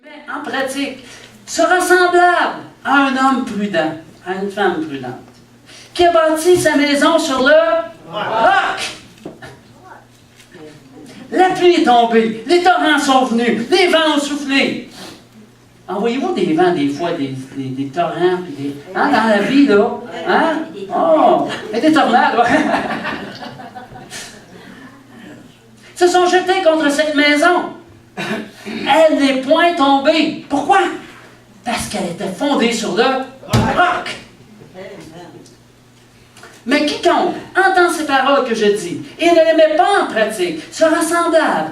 Mais en pratique, sera semblable à un homme prudent, à une femme prudente, qui a bâti sa maison sur le roc. La pluie est tombée, les torrents sont venus, les vents ont soufflé. Envoyez-vous des vents, des fois, des torrents, puis des, hein, dans la vie, là. Hein? Oh, et des tornades, ouais. Se sont jetés contre cette maison. Elle n'est point tombée. Pourquoi? Parce qu'elle était fondée sur le roc. Mais quiconque entend ces paroles que je dis et ne les met pas en pratique sera semblable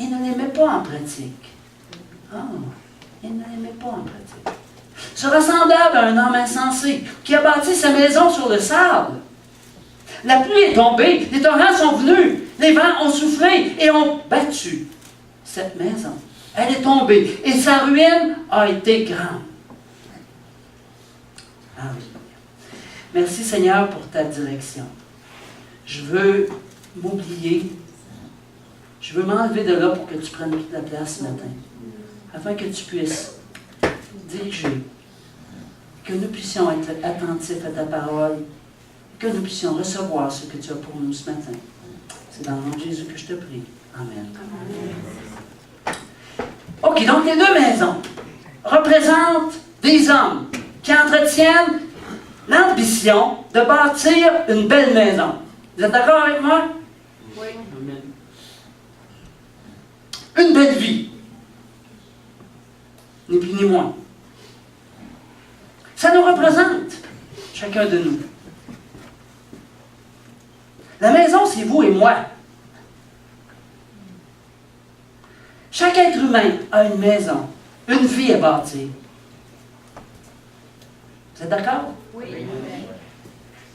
et ne les met pas en pratique. Oh, et ne les met pas en pratique. Sera semblable à un homme insensé qui a bâti sa maison sur le sable. La pluie est tombée, les torrents sont venus, les vents ont soufflé et ont battu cette maison. Elle est tombée et sa ruine a été grande. Ah oui. Merci Seigneur pour ta direction. Je veux m'oublier. Je veux m'enlever de là pour que tu prennes toute la place ce matin. Afin que tu puisses diriger. Que nous puissions être attentifs à ta parole. Que nous puissions recevoir ce que tu as pour nous ce matin. C'est dans le nom de Jésus que je te prie. Amen. OK, donc les deux maisons représentent des hommes qui entretiennent l'ambition de bâtir une belle maison. Vous êtes d'accord avec moi? Oui. Une belle vie. Ni plus ni moins. Ça nous représente, chacun de nous. La maison, c'est vous et moi. Chaque être humain a une maison, une vie à bâtir. Vous êtes d'accord? Oui.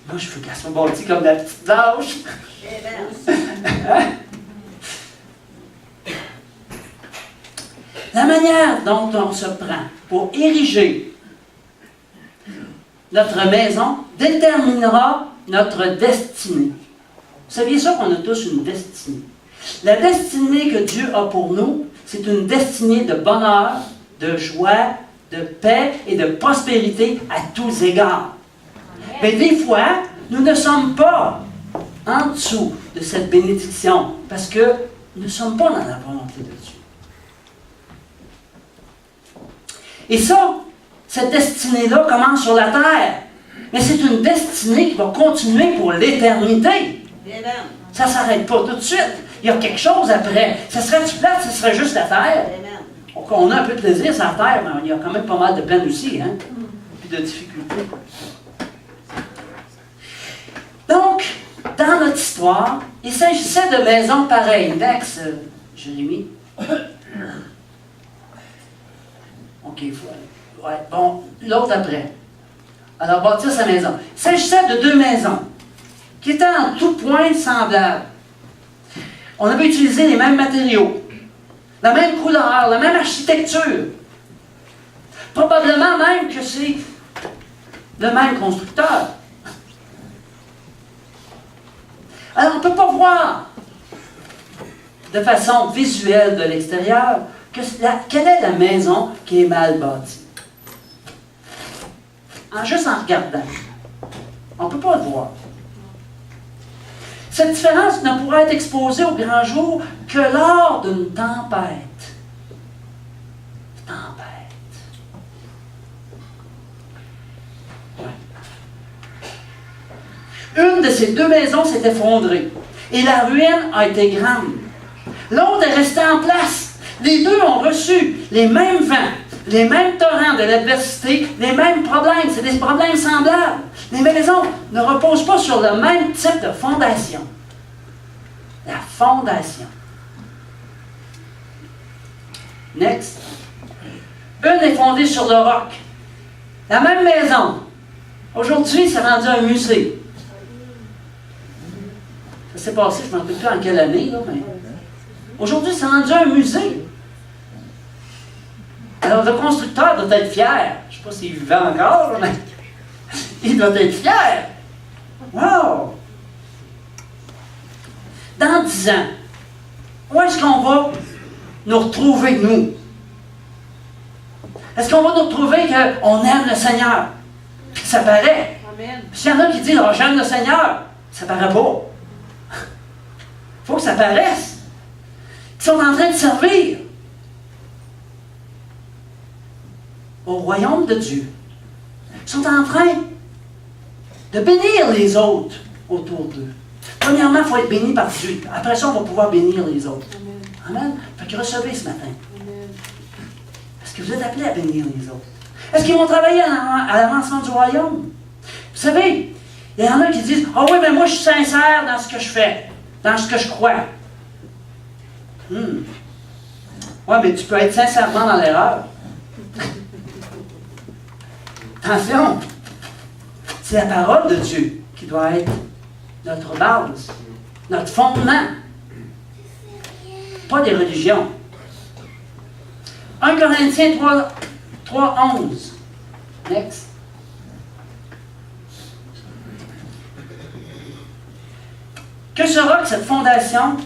Moi, je veux qu'elle soit bâtie comme la petite Blanche. Hein? La manière dont on se prend pour ériger notre maison déterminera notre destinée. Vous saviez ça qu'on a tous une destinée? La destinée que Dieu a pour nous, c'est une destinée de bonheur, de joie, de paix et de prospérité à tous égards. Mais des fois, nous ne sommes pas en dessous de cette bénédiction parce que nous ne sommes pas dans la volonté de Dieu. Et ça, cette destinée-là commence sur la terre. Mais c'est une destinée qui va continuer pour l'éternité. Ça ne s'arrête pas tout de suite. Il y a quelque chose après. Ça serait-tu plate, ce serait juste la terre? On a un peu de plaisir sur la terre, mais il y a quand même pas mal de peine aussi, hein? Puis de difficultés. Donc, dans notre histoire, il s'agissait de maisons pareilles. Next, Jérémie. OK, ouais, bon, l'autre après. Alors, bâtir sa maison. Il s'agissait de deux maisons qui étaient en tout point semblables. On avait utilisé les mêmes matériaux, la même couleur, la même architecture. Probablement même que c'est le même constructeur. Alors, on ne peut pas voir de façon visuelle de l'extérieur quelle est la maison qui est mal bâtie. Juste en regardant. On ne peut pas le voir. Cette différence ne pourra être exposée au grand jour que lors d'une tempête. Ouais. Une de ces deux maisons s'est effondrée et la ruine a été grande. L'autre est restée en place. Les deux ont reçu les mêmes vents, les mêmes torrents de l'adversité, les mêmes problèmes. C'est des problèmes semblables. Les maisons ne reposent pas sur le même type de fondation. La fondation. Next. Une est fondée sur le roc. La même maison. Aujourd'hui, c'est rendu un musée. Ça s'est passé, je ne me rappelle plus en quelle année, là, mais aujourd'hui, c'est rendu un musée. Alors, le constructeur doit être fier. Je ne sais pas s'il vivait encore, mais il doit être fier. Wow! Dans 10 ans, où est-ce qu'on va nous retrouver, nous? Est-ce qu'on va nous retrouver qu'on aime le Seigneur? Puis ça paraît. Amen. S'il y en a qui disent, oh, j'aime le Seigneur, ça paraît pas. Il faut que ça paraisse. Ils sont en train de servir au royaume de Dieu. Ils sont en train de bénir les autres autour d'eux. Premièrement, il faut être béni par Dieu. Après ça, on va pouvoir bénir les autres. Amen. Amen. Fait que recevez ce matin. Amen. Est-ce que vous êtes appelés à bénir les autres? Est-ce qu'ils vont travailler à l'avancement du royaume? Vous savez, il y en a qui disent, « Ah oui, mais moi je suis sincère dans ce que je fais, dans ce que je crois. » Oui, mais tu peux être sincèrement dans l'erreur. Attention, c'est la parole de Dieu qui doit être notre base, notre fondement. Pas des religions. 1 Corinthiens 3, 11. Next. Que ce roc, cette fondation,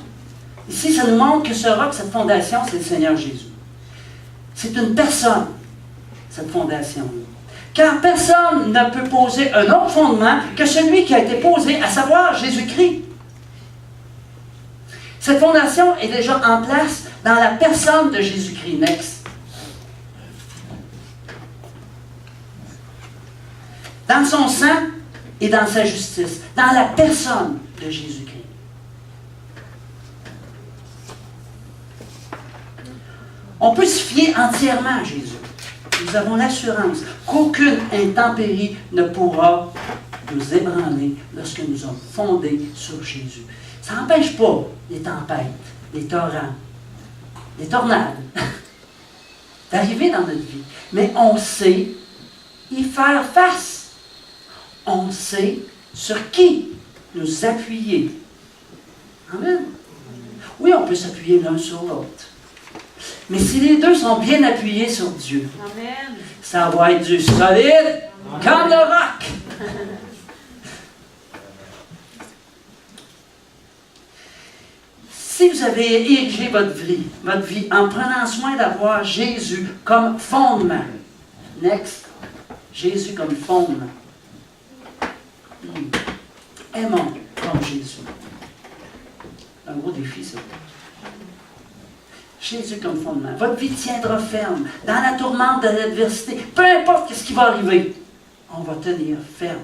ici ça nous montre que ce roc, cette fondation, c'est le Seigneur Jésus. C'est une personne, cette fondation-là. Car personne ne peut poser un autre fondement que celui qui a été posé, à savoir Jésus-Christ. Cette fondation est déjà en place dans la personne de Jésus-Christ. Next. Dans son sang et dans sa justice. Dans la personne de Jésus-Christ. On peut se fier entièrement à Jésus. Nous avons l'assurance qu'aucune intempérie ne pourra nous ébranler lorsque nous sommes fondés sur Jésus. Ça n'empêche pas les tempêtes, les torrents, les tornades d'arriver dans notre vie. Mais on sait y faire face. On sait sur qui nous appuyer. Amen. Oui, on peut s'appuyer l'un sur l'autre. Mais si les deux sont bien appuyés sur Dieu, Amen. Ça va être du solide comme le roc. Si vous avez érigé votre vie en prenant soin d'avoir Jésus comme fondement. Next. Jésus comme fondement. Aimons comme Jésus. Un gros défi, ça. Jésus comme fondement. Votre vie tiendra ferme dans la tourmente de l'adversité. Peu importe ce qui va arriver, on va tenir ferme.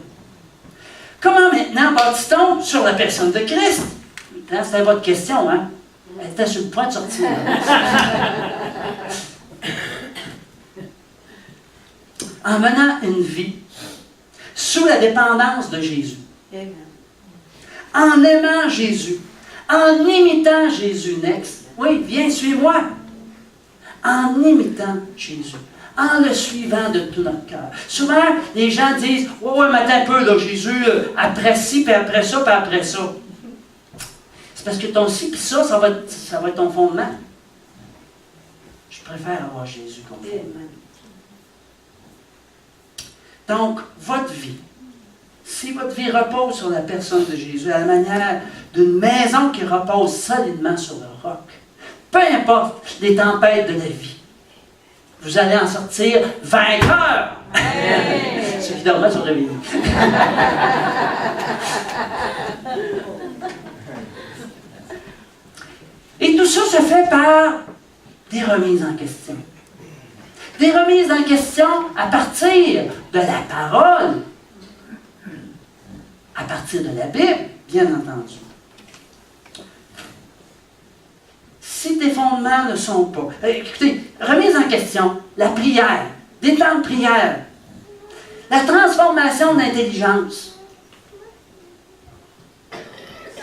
Comment maintenant bâtit-on sur la personne de Christ? C'était votre question, hein? Elle était sur le point de sortir. En menant une vie sous la dépendance de Jésus. Amen. En aimant Jésus. En imitant Jésus. Next. Oui, viens, suis-moi. En imitant Jésus. En le suivant de tout notre cœur. Souvent, les gens disent, « Ouais, mais attends un peu, là, Jésus, après ci, puis après ça, puis après ça. » C'est parce que ton ci, puis ça va être ton fondement. Je préfère avoir Jésus comme fondement. Donc, votre vie, si votre vie repose sur la personne de Jésus, à la manière d'une maison qui repose solidement sur le roc, peu importe les tempêtes de la vie, vous allez en sortir vainqueur. Hey. Ceux qui dormaient sont réveillés. Et tout ça se fait par des remises en question. Des remises en question à partir de la parole, à partir de la Bible, bien entendu. Si tes fondements ne sont pas... Écoutez, remise en question, la prière, des temps de prière, la transformation de l'intelligence.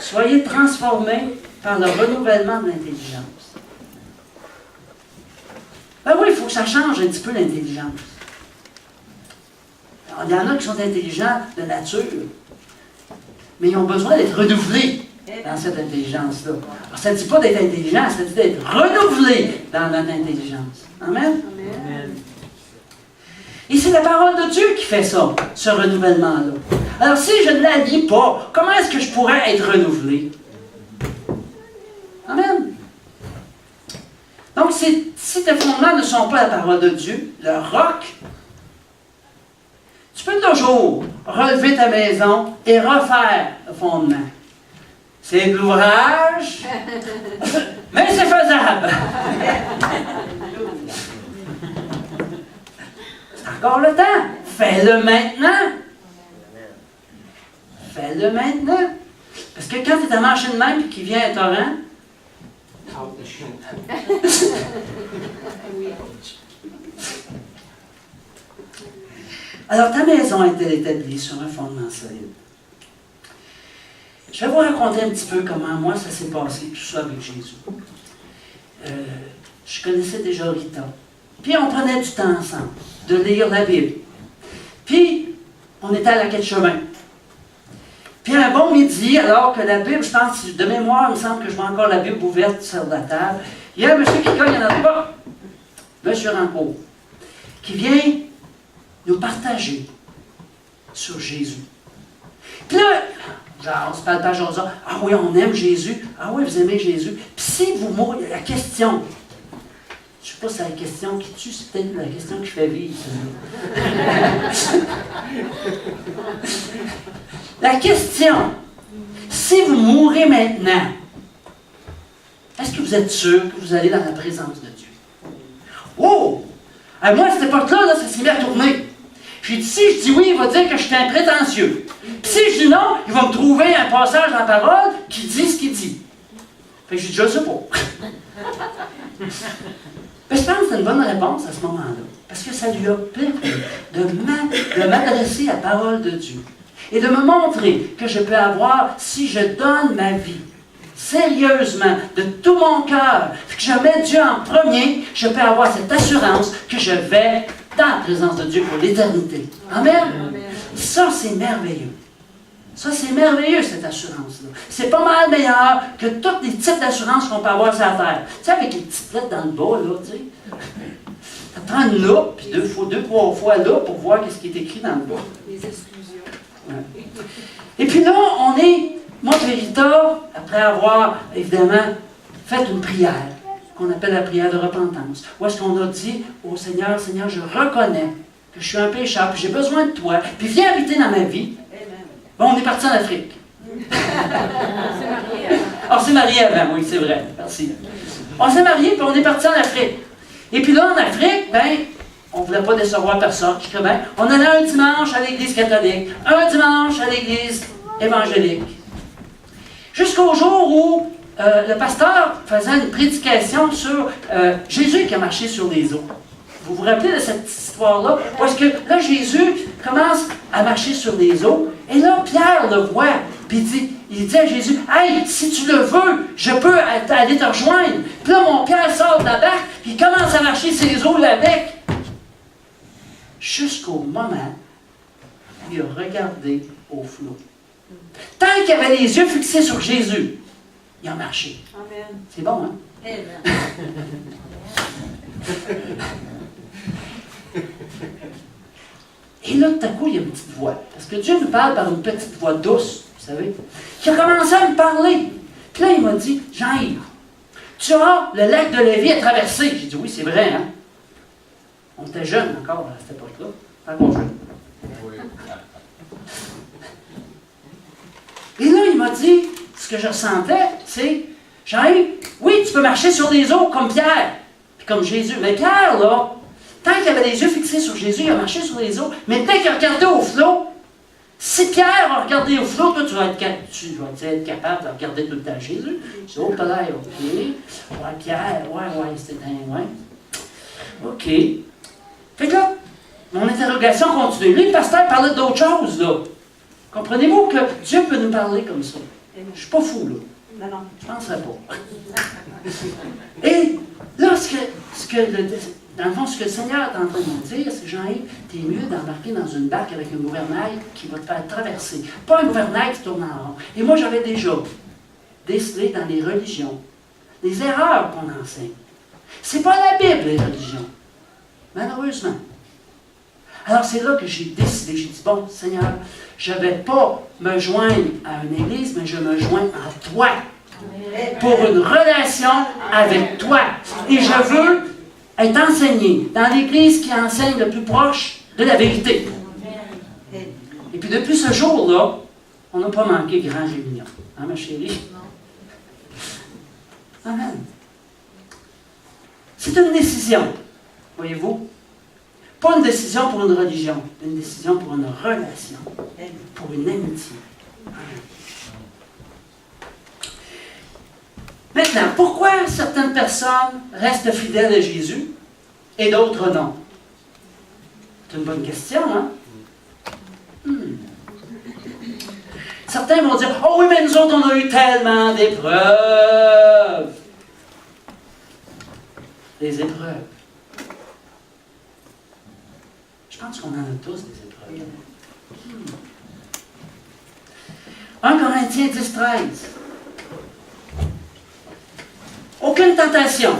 Soyez transformés par le renouvellement de l'intelligence. Ben oui, il faut que ça change un petit peu l'intelligence. Il y en a qui sont intelligents de nature, mais ils ont besoin d'être renouvelés dans cette intelligence-là. Alors, ça ne dit pas d'être intelligent, ça dit d'être renouvelé dans notre intelligence. Amen? Amen. Et c'est la parole de Dieu qui fait ça, ce renouvellement-là. Alors, si je ne la lis pas, comment est-ce que je pourrais être renouvelé? Amen? Donc, c'est si tes fondements ne sont pas la parole de Dieu, le roc, tu peux toujours relever ta maison et refaire le fondement. C'est de l'ouvrage, mais c'est faisable. C'est encore le temps. Fais-le maintenant. Fais-le maintenant. Parce que quand tu es à marcher de même et qu'il vient un torrent, alors ta maison est-elle établie sur un fondement solide? Je vais vous raconter un petit peu comment moi ça s'est passé, tout ça avec Jésus. Je connaissais déjà Rita. Puis on prenait du temps ensemble de lire la Bible. Puis on était à la quai de chemin. Puis un bon midi, alors que la Bible, je pense, de mémoire, il me semble que je vois encore la Bible ouverte sur la table, il y a un monsieur qui cogne à notre porte, monsieur Rancourt, qui vient nous partager sur Jésus. Puis là, genre, on se parle pas genre, ah oui, on aime Jésus, ah oui, vous aimez Jésus. Puis si vous mourrez, la question, je ne sais pas si c'est la question qui tue, c'est peut-être la question qui fait vivre. La question, si vous mourrez maintenant, est-ce que vous êtes sûr que vous allez dans la présence de Dieu? Oh! À moi, à cette époque-là, ça s'est mis à tourner. J'ai dit, si je dis oui, il va dire que je suis un prétentieux. Puis si je dis non, il va me trouver un passage dans la parole qui dit ce qu'il dit. Fait que j'ai dit, je sais pas. Mais je pense que c'est une bonne réponse à ce moment-là. Parce que ça lui a permis de m'adresser à la parole de Dieu. Et de me montrer que je peux avoir, si je donne ma vie sérieusement, de tout mon cœur, que je mets Dieu en premier, je peux avoir cette assurance que je vais dans la présence de Dieu pour l'éternité. Amen? Amen. Ça, c'est merveilleux. Ça, c'est merveilleux, cette assurance-là. C'est pas mal meilleur que tous les types d'assurances qu'on peut avoir sur la terre. Tu sais, avec les petites lettres dans le bas, là, tu sais. Ça prend une loupe, puis deux, trois fois là pour voir ce qui est écrit dans le bas. Les exclusions. Ouais. Et puis là, on est, moi et Rita, après avoir, évidemment, fait une prière, qu'on appelle la prière de repentance, où est-ce qu'on a dit au Seigneur, Seigneur, je reconnais que je suis un pécheur, puis j'ai besoin de toi, puis viens habiter dans ma vie. Bon, on est parti en Afrique. On s'est mariés avant, oui, c'est vrai. Merci. On s'est mariés, puis on est parti en Afrique. Et puis là, en Afrique, ben, on ne voulait pas décevoir personne. Je dis, ben, on allait un dimanche à l'église catholique, un dimanche à l'église évangélique. Jusqu'au jour où le pasteur faisait une prédication sur Jésus qui a marché sur les eaux. Vous vous rappelez de cette histoire-là? Parce que là, Jésus commence à marcher sur les eaux. Et là, Pierre le voit. Puis il dit à Jésus, « Hey, si tu le veux, je peux aller te rejoindre. » Puis là, mon Pierre sort de la barque, puis il commence à marcher sur les eaux avec. Jusqu'au moment où il a regardé au flot. Tant qu'il avait les yeux fixés sur Jésus, il a marché. Amen. C'est bon, hein? Amen. Et là, tout à coup, il y a une petite voix. Parce que Dieu nous parle par une petite voix douce, vous savez, qui a commencé à me parler. Puis là, il m'a dit, Jean-Yves, tu as le lac de Lévis à traverser. J'ai dit, oui, c'est vrai, hein? On était jeunes encore à cette époque-là. Encore jeunes. Oui. Et là, il m'a dit, ce que je ressentais, c'est, Jean-Yves, oui, tu peux marcher sur des eaux comme Pierre, puis comme Jésus. Mais Pierre, là, tant qu'il avait les yeux fixés sur Jésus, il a marché sur les eaux. Mais dès qu'il a regardé au flot, si Pierre a regardé au flot, toi, tu vas être capable de regarder tout le temps Jésus. C'est oh, t'as l'air, OK. Ouais, Pierre, ouais, c'était un, ouais. OK. Fait que là, mon interrogation continue. Lui, le pasteur parlait d'autre chose, là. Comprenez-vous que Dieu peut nous parler comme ça? Je ne suis pas fou, là. Non. Je ne penserais pas. Et là, dans le fond, ce que le Seigneur est en train de nous dire, c'est Jean-Yves, tu es mieux d'embarquer dans une barque avec un gouvernail qui va te faire traverser. Pas un gouvernail qui tourne en rond. Et moi, j'avais déjà décelé dans les religions les erreurs qu'on enseigne. C'est pas la Bible, les religions. Malheureusement. Alors, c'est là que j'ai décidé. J'ai dit, bon, Seigneur, je ne vais pas me joindre à une église, mais je me joins à toi. Pour une relation avec toi. Et je veux est enseigné dans l'Église qui enseigne le plus proche de la vérité. Et puis depuis ce jour-là, on n'a pas manqué grand réunion. Hein, ma chérie? Amen. C'est une décision, voyez-vous? Pas une décision pour une religion, une décision pour une relation, pour une amitié. Amen. Maintenant, pourquoi certaines personnes restent fidèles à Jésus et d'autres non? C'est une bonne question, hein? Certains vont dire, oh oui, mais nous autres, on a eu tellement d'épreuves. Des épreuves. Je pense qu'on en a tous des épreuves. 1 Corinthiens 10-13. Aucune tentation,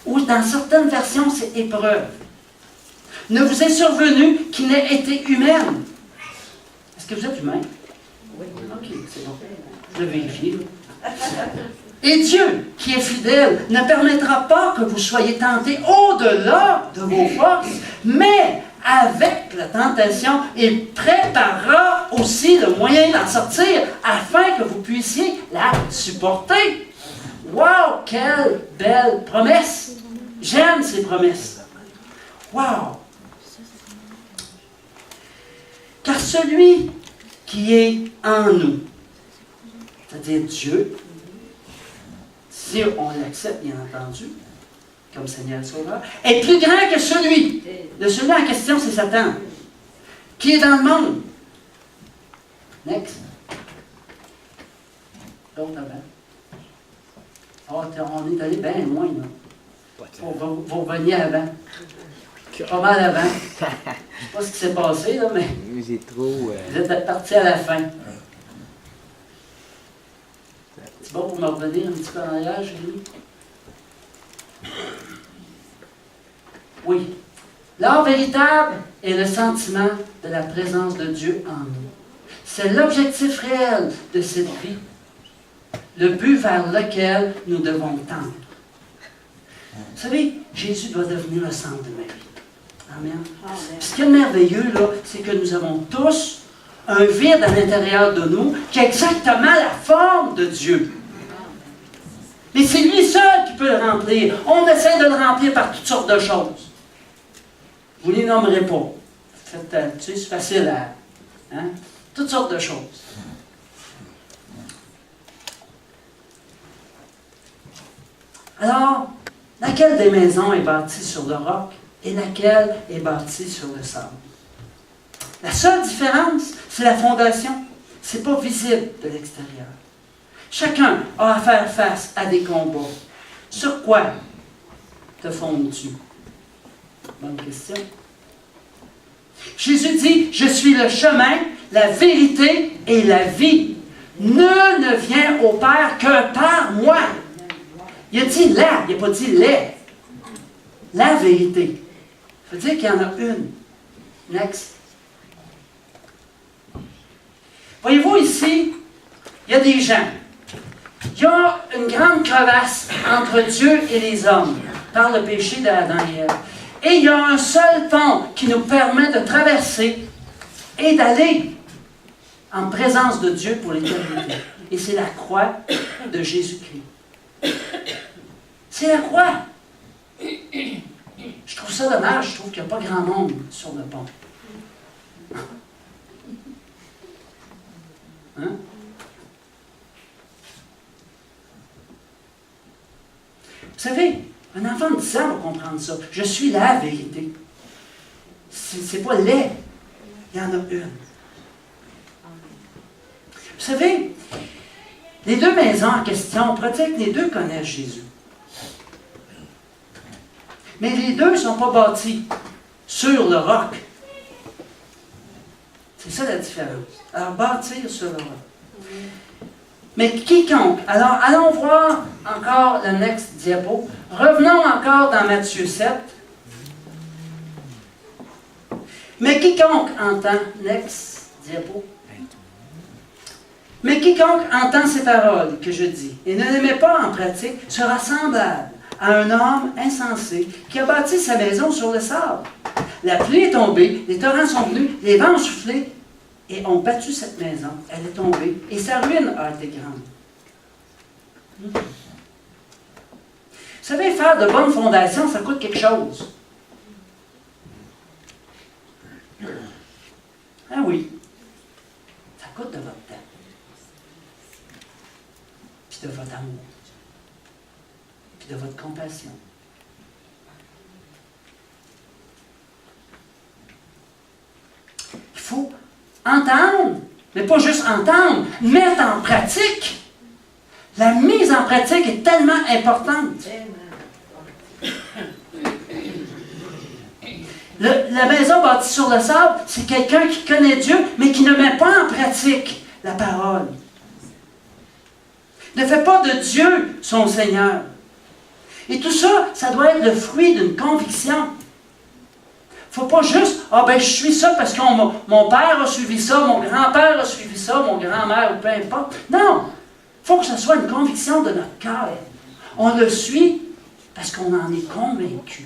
ou dans certaines versions, c'est épreuve, ne vous est survenue qui n'ait été humaine. Est-ce que vous êtes humain? Oui. Ok, c'est bon. Je vais vérifier. Et Dieu, qui est fidèle, ne permettra pas que vous soyez tentés au-delà de vos forces, mais avec la tentation, il préparera aussi le moyen d'en sortir afin que vous puissiez la supporter. Wow, quelle belle promesse! J'aime ces promesses. Wow! Car celui qui est en nous, c'est-à-dire Dieu, si on l'accepte, bien entendu, comme Seigneur Sauveur, est plus grand que celui. Celui en question, c'est Satan, qui est dans le monde. Next. L'autre avant. Oh, on est allé bien loin, là. Vous reveniez avant. Pas mal avant. Je ne sais pas ce qui s'est passé, là, mais j'ai trop, vous êtes parti à la fin. C'est bon pour me revenir un petit peu en arrière, chérie? Oui. L'art véritable est le sentiment de la présence de Dieu en nous. C'est l'objectif réel de cette vie. Le but vers lequel nous devons tendre. Vous savez, Jésus doit devenir le centre de ma vie. Amen. Ce qui est merveilleux, là, c'est que nous avons tous un vide à l'intérieur de nous qui a exactement la forme de Dieu. Mais c'est lui seul qui peut le remplir. On essaie de le remplir par toutes sortes de choses. Vous ne les nommerez pas. Faites, tu sais, c'est facile à... Hein? Toutes sortes de choses. Alors, laquelle des maisons est bâtie sur le roc et laquelle est bâtie sur le sable? La seule différence, c'est la fondation. Ce n'est pas visible de l'extérieur. Chacun a à faire face à des combats. Sur quoi te fondes-tu? Bonne question. Jésus dit, je suis le chemin, la vérité et la vie. Nul ne vient au Père que par moi. Il a dit la, il n'a pas dit les. La vérité. Ça veut dire qu'il y en a une. Next. Voyez-vous ici, il y a des gens. Il y a une grande crevasse entre Dieu et les hommes par le péché d'Adam et Ève. Et il y a un seul pont qui nous permet de traverser et d'aller en présence de Dieu pour l'éternité. Et c'est la croix de Jésus-Christ. C'est la croix. Je trouve ça dommage, je trouve qu'il n'y a pas grand monde sur le pont. Hein? Vous savez, un enfant de 10 ans va comprendre ça. Je suis la vérité. C'est pas les. Il y en a une. Vous savez, les deux maisons en question, on pourrait dire que les deux connaissent Jésus. Mais les deux ne sont pas bâtis sur le roc. C'est ça la différence. Alors, bâtir sur le roc. Mais quiconque, alors allons voir encore le next diapo. Revenons encore dans Matthieu 7. Mais quiconque entend, next diapo. Mais quiconque entend ces paroles que je dis et ne les met pas en pratique sera semblable à un homme insensé qui a bâti sa maison sur le sable. La pluie est tombée, les torrents sont venus, les vents ont soufflé et ont battu cette maison. Elle est tombée et sa ruine a été grande. Vous savez, faire de bonnes fondations, ça coûte quelque chose. Ah oui, ça coûte de votre temps, puis de votre amour, puis de votre compassion. Il faut entendre, mais pas juste entendre, mettre en pratique. La mise en pratique est tellement importante. La maison bâtie sur le sable, c'est quelqu'un qui connaît Dieu, mais qui ne met pas en pratique la parole. Ne fait pas de Dieu son Seigneur. Et tout ça, ça doit être le fruit d'une conviction. Il ne faut pas juste, je suis ça parce que mon père a suivi ça, mon grand-père a suivi ça, mon grand-mère, ou peu importe. Non! Il faut que ce soit une conviction de notre cœur. On le suit parce qu'on en est convaincu.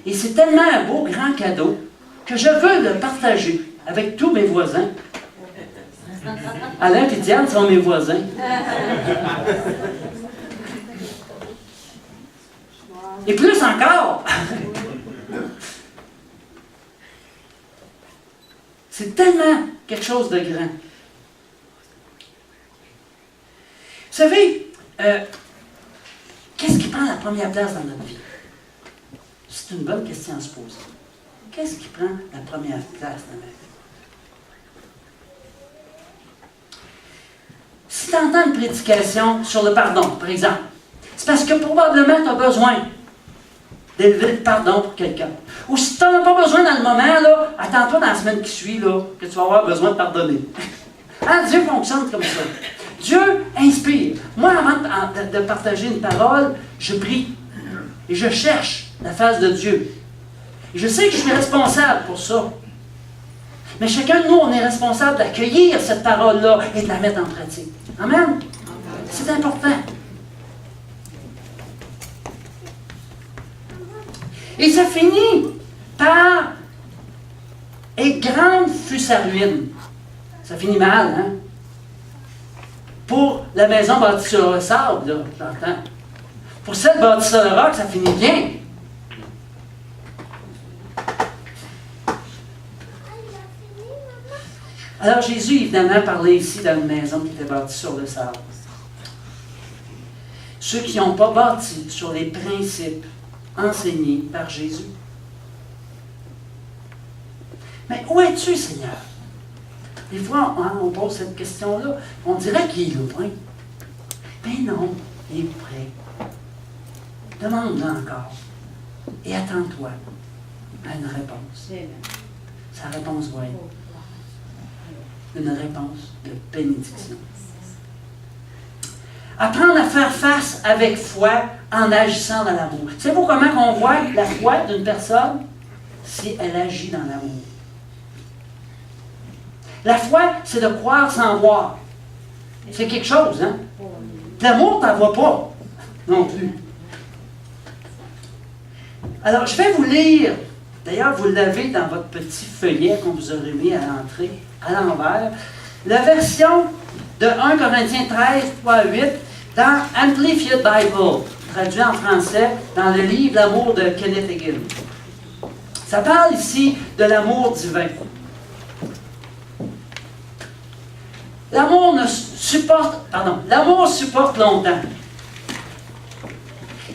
Et c'est tellement un beau grand cadeau que je veux le partager avec tous mes voisins. Alain et Diane sont mes voisins. Et plus encore. C'est tellement quelque chose de grand. Vous savez, qu'est-ce qui prend la première place dans notre vie? C'est une bonne question à se poser. Qu'est-ce qui prend la première place dans ma vie? Si tu entends une prédication sur le pardon, par exemple, c'est parce que probablement tu as besoin d'élever le pardon pour quelqu'un. Ou si tu n'en as pas besoin dans le moment, là, attends-toi dans la semaine qui suit, là, que tu vas avoir besoin de pardonner. Hein, Dieu fonctionne comme ça. Dieu inspire. Moi, avant de partager une parole, je prie. Et je cherche la face de Dieu. Et je sais que je suis responsable pour ça. Mais chacun de nous, on est responsable d'accueillir cette parole-là et de la mettre en pratique. Amen? C'est important. Et ça finit par « Et grande fut sa ruine ». Ça finit mal, hein? Pour la maison bâtie sur le sable, là, j'entends. Pour celle bâtie sur le roc, ça finit bien. Alors Jésus, évidemment, parlait ici dans une maison qui était bâtie sur le sable. Ceux qui n'ont pas bâti sur les principes enseignés par Jésus. Mais où es-tu, Seigneur? Des fois, on pose cette question-là, on dirait qu'il est loin. Mais non, il est prêt. Demande-le encore. Et attends-toi à une réponse. Sa réponse va être une réponse de bénédiction. Apprendre à faire face avec foi en agissant dans l'amour. Savez-vous comment on voit la foi d'une personne? Si elle agit dans l'amour. La foi, c'est de croire sans voir. C'est quelque chose, hein? L'amour, tu n'en vois pas non plus. Alors, je vais vous lire, d'ailleurs, vous l'avez dans votre petit feuillet qu'on vous a remis à l'entrée, à l'envers, la version de 1 Corinthiens 13, 3, 8, dans Amplified Bible, traduit en français dans le livre L'amour de Kenneth Hagin. Ça parle ici de l'amour divin. L'amour supporte longtemps.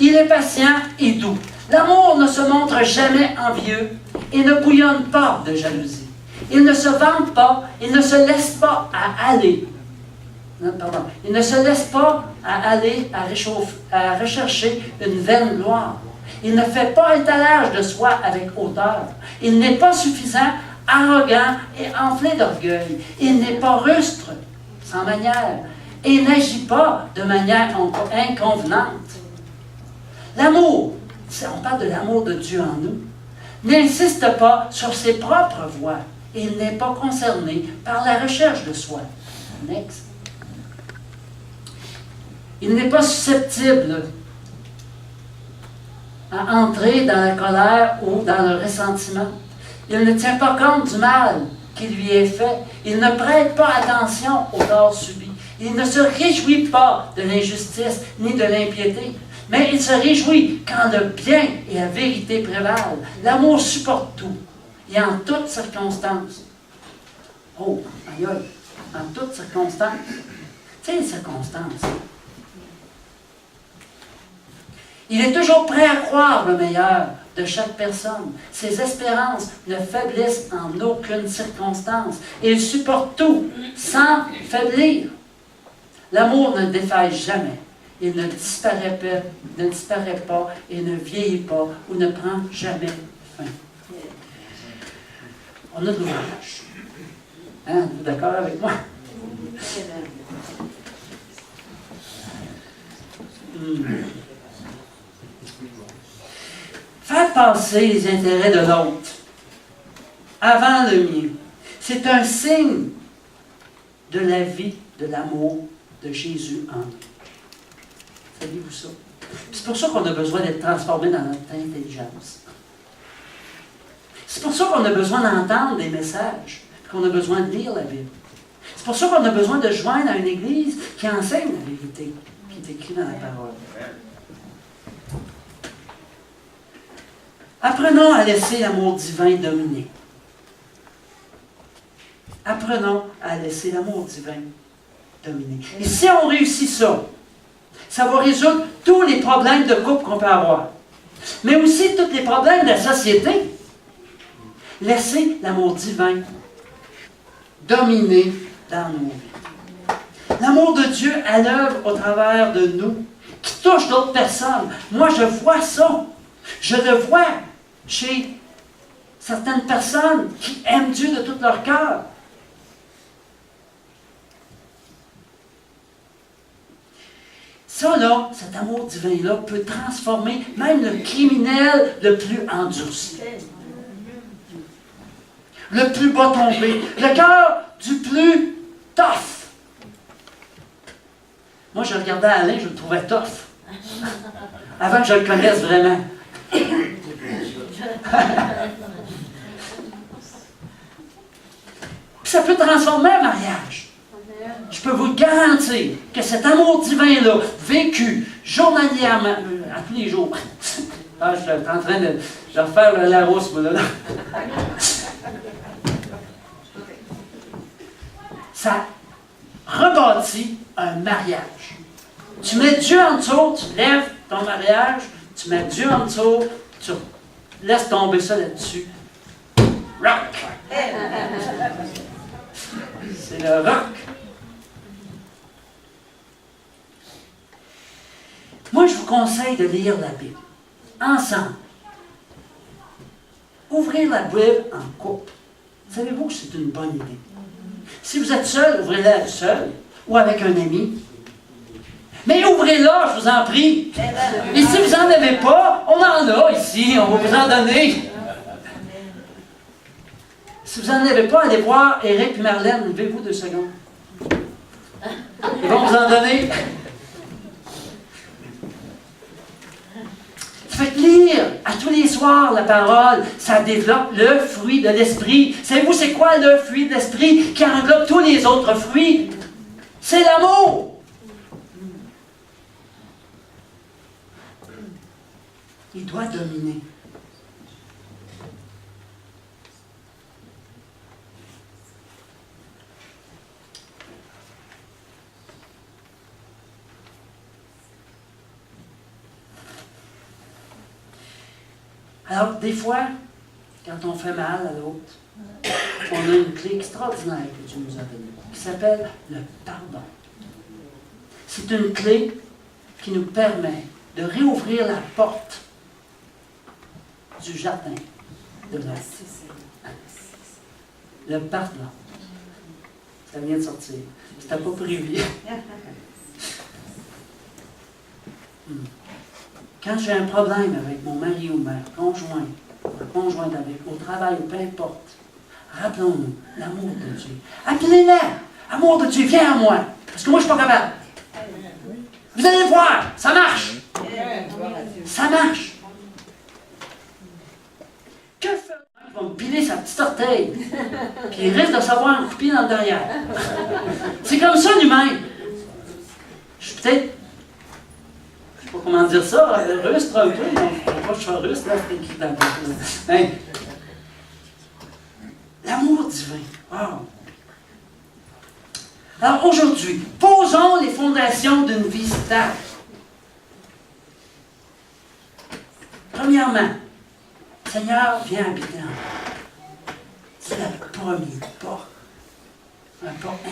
Il est patient et doux. L'amour ne se montre jamais envieux et ne bouillonne pas de jalousie. Il ne se vante pas, il ne se laisse pas aller. Il ne se laisse pas aller à rechercher une vaine gloire. Il ne fait pas étalage de soi avec hauteur. Il n'est pas suffisant, arrogant et enflé d'orgueil. Il n'est pas rustre, sans manière, et n'agit pas de manière inconvenante. L'amour, on parle de l'amour de Dieu en nous, n'insiste pas sur ses propres voies. Il n'est pas concerné par la recherche de soi. Next. Il n'est pas susceptible à entrer dans la colère ou dans le ressentiment. Il ne tient pas compte du mal qui lui est fait. Il ne prête pas attention au tort subi. Il ne se réjouit pas de l'injustice ni de l'impiété. Mais il se réjouit quand le bien et la vérité prévalent. L'amour supporte tout et en toutes circonstances. Oh, aïe aïe, en toutes circonstances. Tu sais, les circonstances. Il est toujours prêt à croire le meilleur de chaque personne. Ses espérances ne faiblissent en aucune circonstance. Il supporte tout sans faiblir. L'amour ne défaille jamais. Il ne disparaît pas et ne vieillit pas ou ne prend jamais fin. On a de l'ouvrage. Hein, vous êtes d'accord avec moi? Faire passer les intérêts de l'autre avant le mien, c'est un signe de la vie, de l'amour de Jésus en nous. Saviez-vous ça? C'est pour ça qu'on a besoin d'être transformé dans notre intelligence. C'est pour ça qu'on a besoin d'entendre des messages, qu'on a besoin de lire la Bible. C'est pour ça qu'on a besoin de joindre à une église qui enseigne la vérité, qui est écrite dans la parole. Apprenons à laisser l'amour divin dominer. Apprenons à laisser l'amour divin dominer. Et si on réussit ça, ça va résoudre tous les problèmes de couple qu'on peut avoir. Mais aussi tous les problèmes de la société. Laissez l'amour divin dominer dans nos vies. L'amour de Dieu à l'œuvre au travers de nous, qui touche d'autres personnes. Moi, je vois ça. Je le vois chez certaines personnes qui aiment Dieu de tout leur cœur. Ça, là, cet amour divin-là peut transformer même le criminel le plus endurci. Le plus bas tombé. Le cœur du plus tough. Moi, je regardais Alain, je le trouvais tough. Avant que je le connaisse vraiment. Puis ça peut transformer un mariage. Je peux vous garantir que cet amour divin-là, vécu journalièrement, à tous les jours, je suis en train de refaire la rousse, moi, là. Ça rebâtit un mariage. Tu mets Dieu en dessous, tu lèves ton mariage, tu mets Dieu en dessous, tu laisses tomber ça là-dessus. Rock! C'est le rock. Moi, je vous conseille de lire la Bible. Ensemble. Ouvrir la Bible en couple. Savez-vous que c'est une bonne idée? Si vous êtes seul, ouvrez-la seul ou avec un ami. Mais ouvrez-la, je vous en prie. Et si vous n'en avez pas, on en a ici, on va vous en donner. Si vous n'en avez pas, allez voir Éric et Marlène, levez-vous 2 secondes. Ils vont vous en donner. Faites lire à tous les soirs la parole. Ça développe le fruit de l'esprit. Savez-vous c'est quoi le fruit de l'esprit qui englobe tous les autres fruits? C'est l'amour. Il doit dominer. Alors, des fois, quand on fait mal à l'autre, on a une clé extraordinaire que Dieu nous a donnée, qui s'appelle le pardon. C'est une clé qui nous permet de réouvrir la porte du jardin de l'autre. Le pardon. Ça vient de sortir. C'était pas prévu. Quand j'ai un problème avec mon mari ou ma conjointe avec, au travail ou peu importe, rappelons-nous l'amour de Dieu. Appelez-la! Amour de Dieu, viens à moi! Parce que moi, je ne suis pas capable. Vous allez voir, ça marche! Ça marche! Puis il risque de savoir un coup de pied dans le derrière. C'est comme ça l'humain. Je suis peut-être, je ne sais pas comment dire ça, rustre un peu. Non, je ne pas que je sois rustre, là, c'est écrit dans le papier. Mais l'amour divin. Wow. Alors aujourd'hui, posons les fondations d'une vie stable. Premièrement, Seigneur, viens habiter en nous. C'est le premier pas. Un pas important.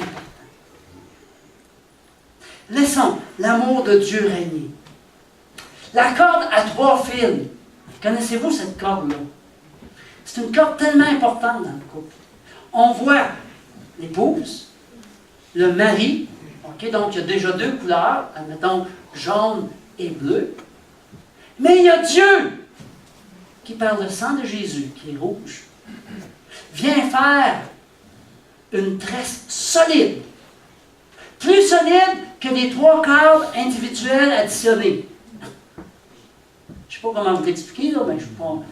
Laissons l'amour de Dieu régner. La corde à 3 fils. Connaissez-vous cette corde-là? C'est une corde tellement importante dans le couple. On voit l'épouse, le mari, okay, donc il y a déjà 2 couleurs, admettons jaune et bleu. Mais il y a Dieu qui, par le sang de Jésus, qui est rouge, vient faire une tresse solide. Plus solide que les 3 cordes individuelles additionnées. Je ne sais pas comment vous l'expliquer, là, mais je ne sais pas.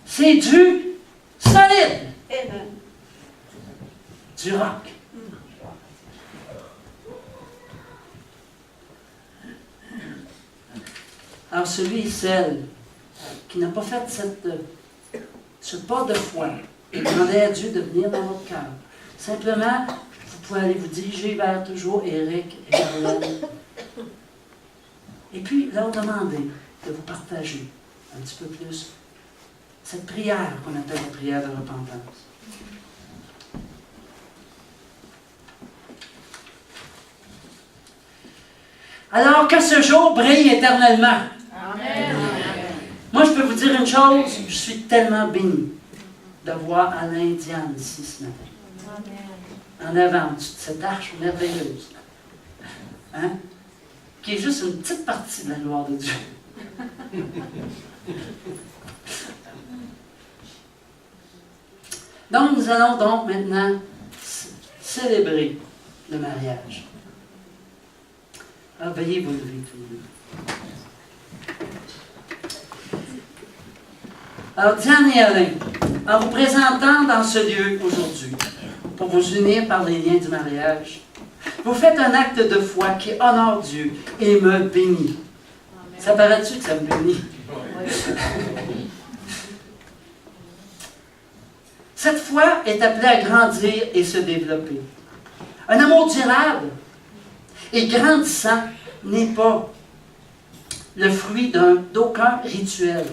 C'est du solide. Du roc. Alors celui et celle qui n'a pas fait ce pas de foi et demander à Dieu de venir dans votre cœur, simplement, vous pouvez aller vous diriger vers toujours Éric et Marlène. Et puis leur demander de vous partager un petit peu plus cette prière qu'on appelle la prière de repentance. Alors que ce jour brille éternellement. Amen. Moi, je peux vous dire une chose, je suis tellement béni de voir Alain et Diane ici ce matin. Amen. En avant, de cette arche merveilleuse. Hein? Qui est juste une petite partie de la gloire de Dieu. Donc, nous allons donc maintenant célébrer le mariage. Alors, veuillez vous lever tous les deux. Alors, Diane et Alain, en vous présentant dans ce lieu aujourd'hui, pour vous unir par les liens du mariage, vous faites un acte de foi qui honore Dieu et me bénit. Amen. Ça paraît-tu que ça me bénit? Cette foi est appelée à grandir et se développer. Un amour durable et grandissant n'est pas le fruit d'aucun rituel.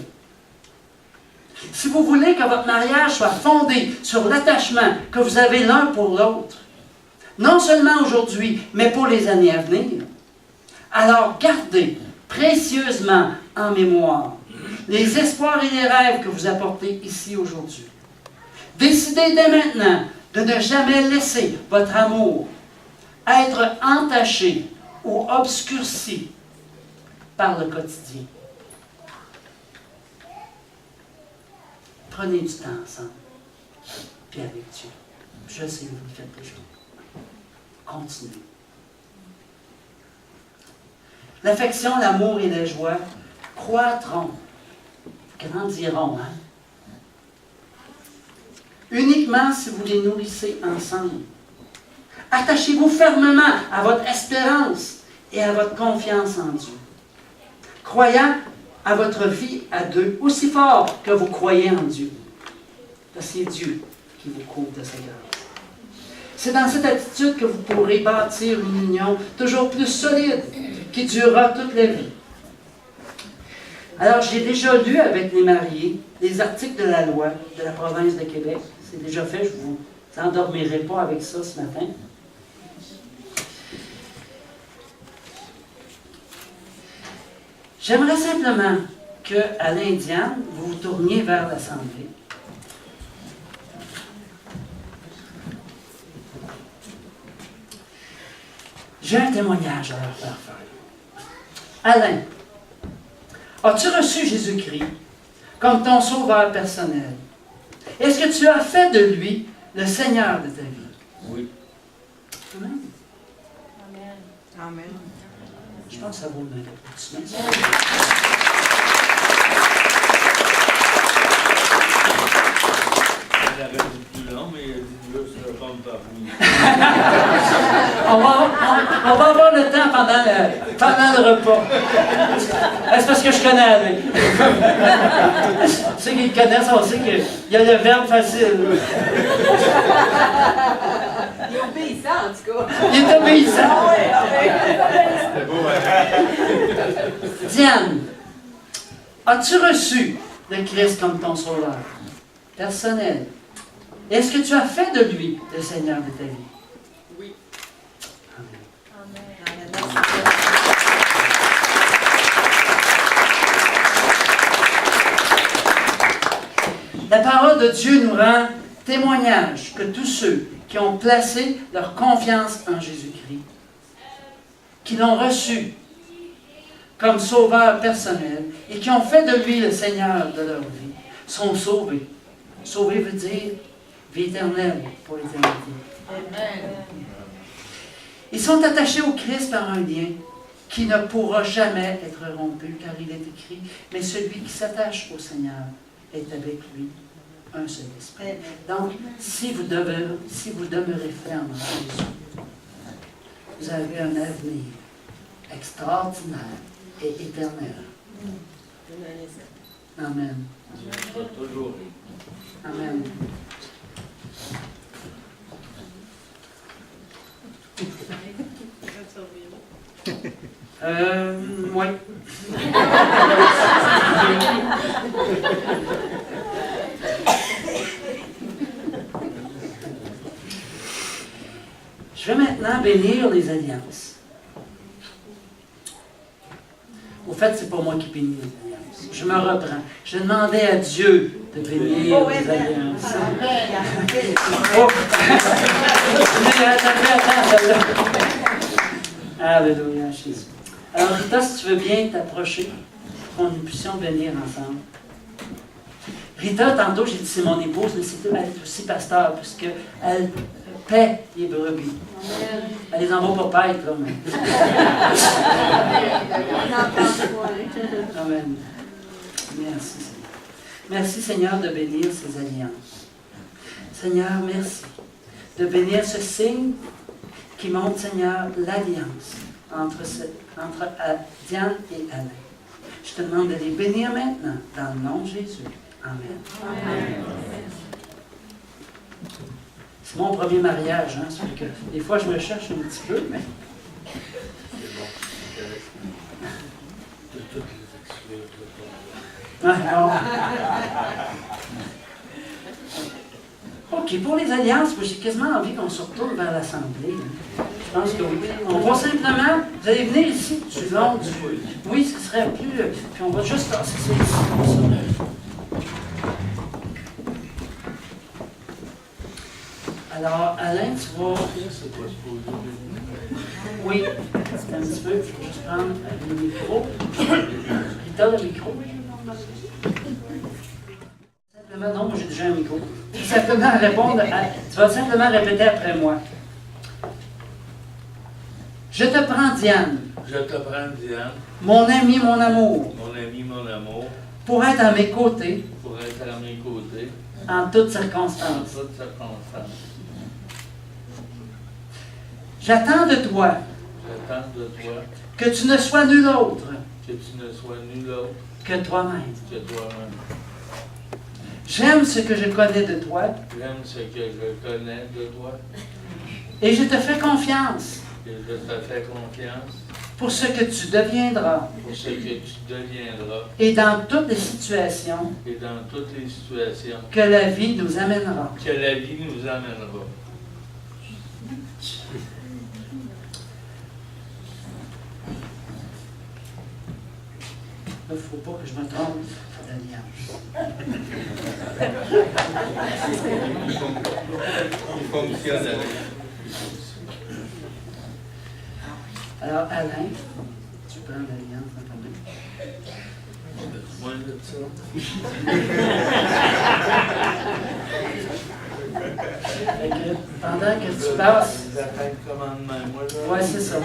Si vous voulez que votre mariage soit fondé sur l'attachement que vous avez l'un pour l'autre, non seulement aujourd'hui, mais pour les années à venir, alors gardez précieusement en mémoire les espoirs et les rêves que vous apportez ici aujourd'hui. Décidez dès maintenant de ne jamais laisser votre amour être entaché ou obscurci par le quotidien. Prenez du temps ensemble, puis avec Dieu. Je sais que vous le faites déjà. Continuez. L'affection, l'amour et la joie croîtront, grandiront, hein? Uniquement si vous les nourrissez ensemble. Attachez-vous fermement à votre espérance et à votre confiance en Dieu. Croyant à votre vie à deux aussi fort que vous croyez en Dieu. C'est Dieu qui vous couvre de sa grâce. C'est dans cette attitude que vous pourrez bâtir une union toujours plus solide qui durera toute la vie. Alors, j'ai déjà lu avec les mariés les articles de la loi de la province de Québec. C'est déjà fait, je ne vous endormirai pas avec ça ce matin. J'aimerais simplement que, à l'Indienne, vous vous tourniez vers l'Assemblée. J'ai un témoignage à leur faire faire. Alain, as-tu reçu Jésus-Christ comme ton sauveur personnel? Est-ce que tu as fait de lui le Seigneur de ta vie? Oui. Amen. Amen. Amen. Je pense que ça vaut le même applaudissement. ça reste plus long, mais il a dit je veux se répondre par oui. On va avoir le temps pendant le repas. C'est parce que je connais Alain. Ceux qui le connaissent, on sait qu'il y a le verbe facile. Il est obéissant, en tout cas. Il est obéissant. Ah oui, C'est beau, hein? Diane, as-tu reçu le Christ comme ton sauveur personnel? Est-ce que tu as fait de lui le Seigneur de ta vie? Oui. Amen. La parole de Dieu nous rend témoignage que tous ceux qui ont placé leur confiance en Jésus-Christ, qui l'ont reçu comme sauveur personnel et qui ont fait de lui le Seigneur de leur vie, sont sauvés. Sauver veut dire vie éternelle pour l'éternité. Ils sont attachés au Christ par un lien qui ne pourra jamais être rompu, car il est écrit, mais celui qui s'attache au Seigneur est avec lui un seul esprit. Donc, si vous demeurez ferme en Jésus, vous avez un avenir extraordinaire et éternel. Amen. Toujours. Amen. Oui. Je vais maintenant bénir les alliances. Au fait, c'est pas moi qui bénis les alliances. Je me reprends. Je demandais à Dieu de bénir les alliances. Oh. Mais attends, celle-là. Alléluia, Jésus. Alors, Rita, si tu veux bien t'approcher, pour que nous puissions bénir ensemble. Rita, tantôt, j'ai dit c'est mon épouse, mais elle est aussi pasteur, puisqu'elle paie les brebis. Elle les envoie pas paître, là, mais. Amen. Merci, Seigneur. Merci, Seigneur, de bénir ces alliances. Seigneur, merci de bénir ce signe qui montre, Seigneur, l'alliance entre Diane et Alain. Je te demande de les bénir maintenant, dans le nom de Jésus. Amen. Amen. C'est mon premier mariage, hein, ça fait que des fois je me cherche un petit peu, mais... OK, pour les alliances, j'ai quasiment envie qu'on se retourne vers l'Assemblée. Je pense que oui. On va simplement, vous allez venir ici, du long du... Oui, ce serait plus... Puis on va juste passer ça ici, comme ça. Alors, Alain, tu vas... Oui, c'est un petit peu. Je vais juste prendre le micro. Rita, le micro. Simplement, non, moi j'ai déjà un micro. Simplement répondre tu vas simplement répéter après moi. Je te prends, Diane. Je te prends, Diane. Mon ami, mon amour. Mon ami, mon amour. Pour être à mes côtés. Pour être à mes côtés. En toutes circonstances. En toutes circonstances. J'attends de toi. J'attends de toi. Que tu ne sois nul autre. Que tu ne sois nul autre. Que toi-même. Que toi-même. J'aime ce que je connais de toi. J'aime ce que je connais de toi. Et je te fais confiance. Et je te fais confiance. Pour ce que tu deviendras. Pour ce que tu deviendras. Et dans toutes les situations. Et dans toutes les situations. Que la vie nous amènera. Que la vie nous amènera. Il ne faut pas que je me trompe d'alliance. Il fonctionne avec. Alors, Alain, tu prends l'alliance dans ta main. Moins de ça. Pendant que tu passes. J'appelle commandement. Moi, là. Oui, c'est ça.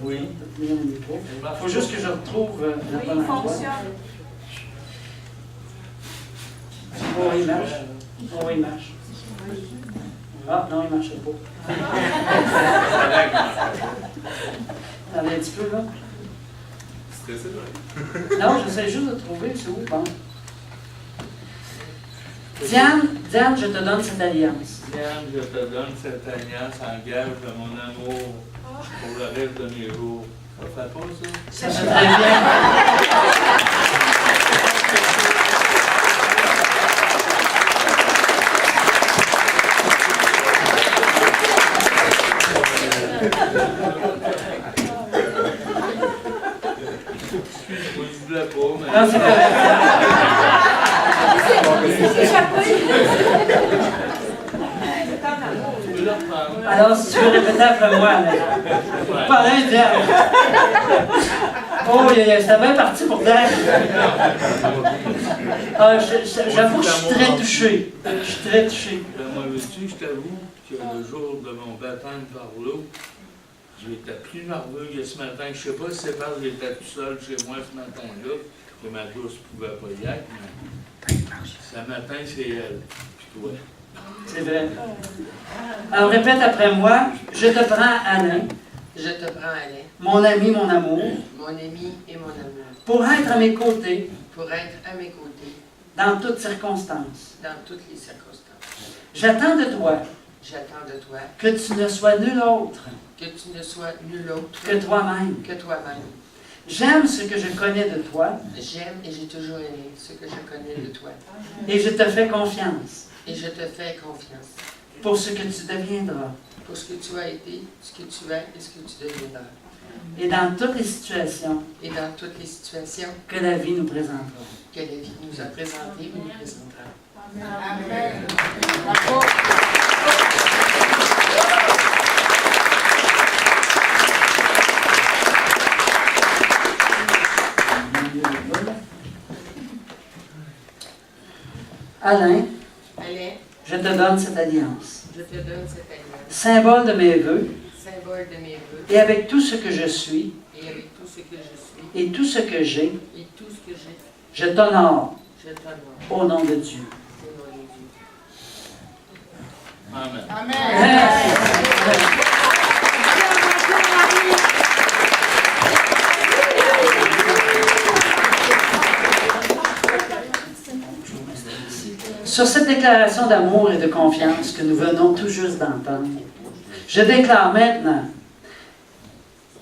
Oui. Il faut juste que je retrouve la Oui, bonne il endroit. fonctionne. Oh, il marche. Oh, il marche. Ah, non, il ne marchait pas. Allez, un petit peu, là. C'était ça, ouais. Non, j'essaie juste de trouver, c'est où, bon. Diane, je te donne cette alliance. Diane, je te donne cette alliance en gage de mon amour pour le reste de mes jours. Ça fait pas ça? Ça fait très bien. Moi, je voulais pas, mais... Non, c'est correct. Tu peux le reprendre. Alors, si tu veux répéter après moi, là. Pareil, Diane. Oh, c'était bien parti pour Diane. Ah, j'avoue que je suis très touché. Je suis très touché. Moi, veux-tu, je t'avoue que le jour de mon baptême par l'eau, j'étais plus nerveux que ce matin. Je ne sais pas si c'est parce que j'étais tout seul chez moi ce matin-là, que ma douce ne pouvait pas y être, mais ce matin, c'est elle. Puis toi. C'est vrai. Alors, répète après moi. Je te prends, Alain, Je te prends, Alain, mon ami, mon amour, mon ami et mon amour, pour être à mes côtés pour être à mes côtés dans toutes circonstances. dans toutes les circonstances. J'attends de toi J'attends de toi que tu ne sois nul autre que tu ne sois nul autre que toi-même. que toi-même. J'aime ce que je connais de toi J'aime et j'ai toujours aimé ce que je connais de toi. et je te fais confiance Et je te fais confiance pour ce que tu deviendras. pour ce que tu as été, ce que tu es et ce que tu deviendras. Et dans toutes les situations Et dans toutes les situations que la vie nous présentera. que la vie nous a présentées ou nous présentera. Amen. Alain, Alain, je te donne cette alliance, je te donne cette alliance, symbole de mes vœux, symbole de mes vœux, et avec tout ce que je suis et avec tout ce que je suis et tout ce que j'ai, et tout ce que j'ai, je t'honore je t'honore au nom de Dieu. au nom de Dieu. Amen. Amen. Sur cette déclaration d'amour et de confiance que nous venons tout juste d'entendre, je déclare maintenant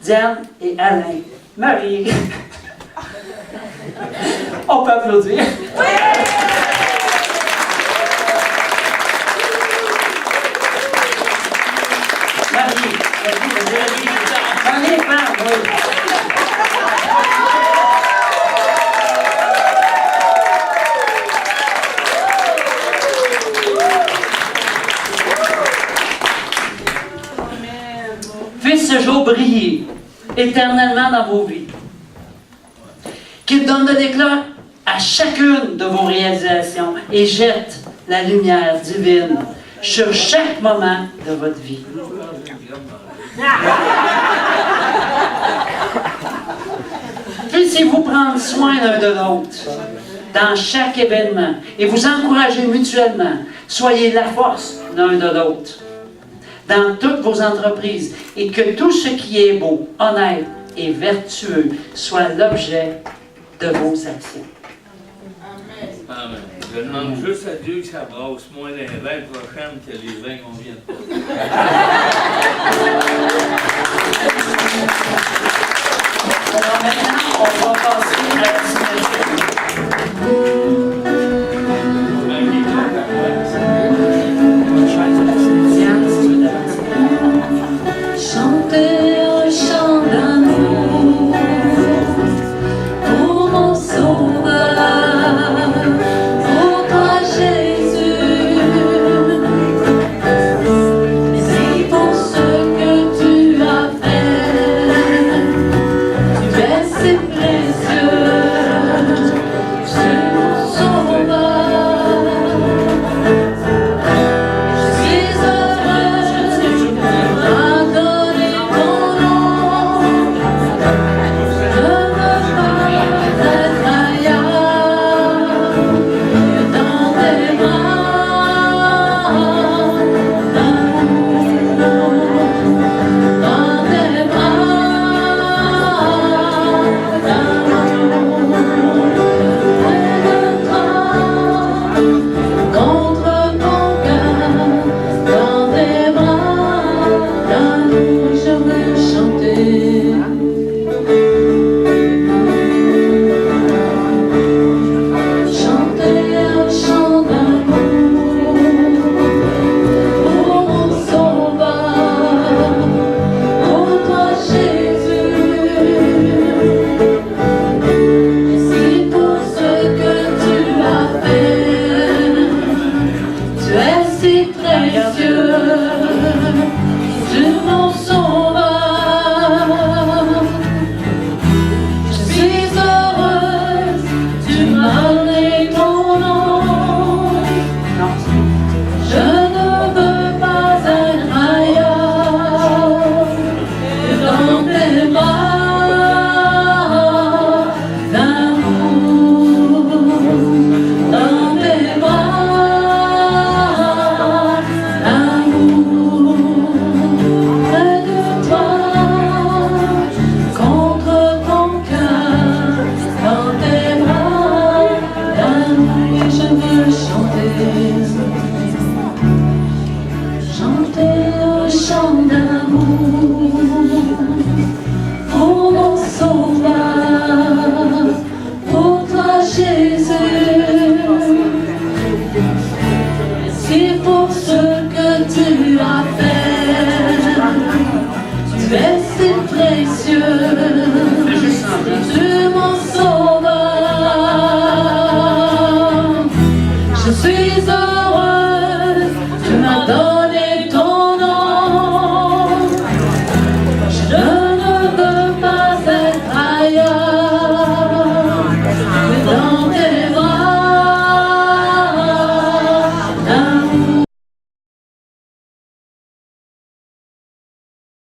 Diane et Alain mariés. On peut applaudir. Mariés. Mariés, pardon. Fais ce jour briller éternellement dans vos vies. Qu'il donne de l'éclat à chacune de vos réalisations et jette la lumière divine sur chaque moment de votre vie. Puissiez-vous prendre soin l'un de l'autre dans chaque événement et vous encourager mutuellement. Soyez la force l'un de l'autre dans toutes vos entreprises et que tout ce qui est beau, honnête et vertueux soit l'objet de vos actions. Amen. Je demande juste à Dieu que ça brasse moins les vins prochaines que les vins qu'on vient de passer. Alors maintenant, on va passer à la signature. Diane, si tu veux t'avancer. Chanter un chant d'amour pour mon sauveur, pour toi Jésus, merci pour ce que tu as fait, tu es si précieux. précieux de mon sauveur. Je suis heureuse, tu m'as donné ton nom. Je ne veux pas être ailleurs que dans tes bras d'amour, dans tes bras d'amour, près de toi, contre ton cœur, dans tes bras d'amour. Je veux chanter un chant d'amour pour mon sauveur, pour toi Jésus. C'est pour ce que tu as fait.